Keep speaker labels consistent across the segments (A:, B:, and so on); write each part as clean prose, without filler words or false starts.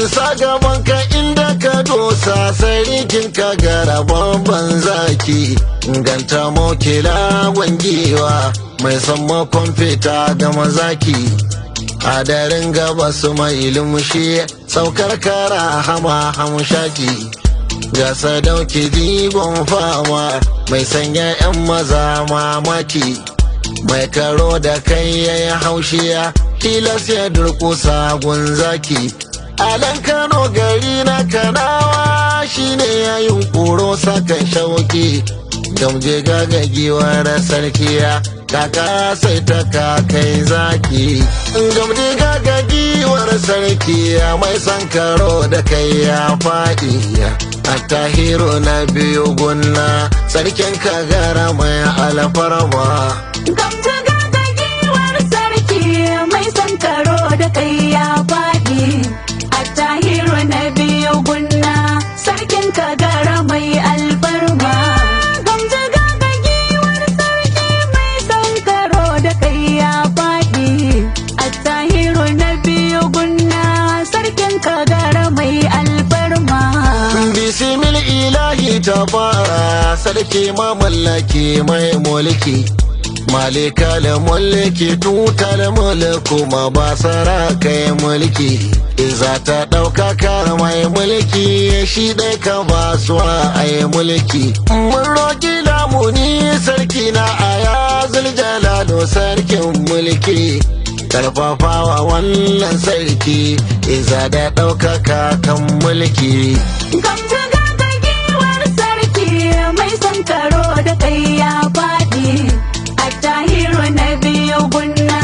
A: sa gaban ka inda ka dosa sarikin ka gara babban zaki ganta mokila wangewa mai sammakon fita ga mazaki hadarin gaba su mai lumshi saukar kara hama hamshaki ga sadauki jigon fama mai sanya 'yan maza mamaki mai karo da kai yayi haushiya tilas ya durkusa gunzaki alan Kano gari na Kanawa shine ya yunkuro sakan shauki gamje gagagiwar sarkiya kaka sai ta kai zaki gamje gagagiwar sarkiya mai sankaro da kai ya faɗi Attahiru na biyu gunna sarkin kagara mai alfarma
B: gamje gagagiwar sarki mai sankaro da kai ya faɗi Attahiru na biyu gunna sarkin kagara mai alfarma gamje gagagiwar sarki mai sankaro da kai ya faɗi Attahiru na biyu gunna sarkin kagara mai alfarma
A: bismil ilahi ta fara sarki mamallaki mai mulki malika da mulki tutar mulku ma ba sara kai mulki iza ta ɗaukaka mai mulki shi ɗai ka ba su ai mulki mun roƙi lamuni sarki na aya zuljalalo sarkin mulki karfafawa wannan sarki iza da ɗaukaka kan mulki
B: gamje gagagiwar sarki mai sankaro da kai ya faɗi Attahiru na biyu gunna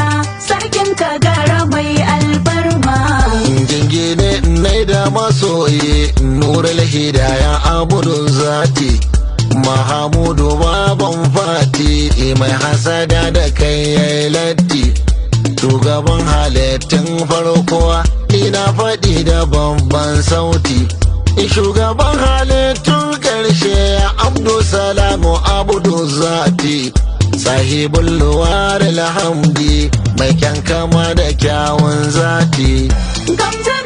B: sarkin kagara mai alfarma
A: jingine nai da masoyi nurul hidaya abudun zati Mahamudu baban fati mai hasada da kai yayi latti shugaban halittun farko ina faɗi da babban sauti shugaban halittun ƙarshe Abdulsalamu abudu zati sahibul luwar alhamdi mai kyan kama da kyawun zati
B: gamje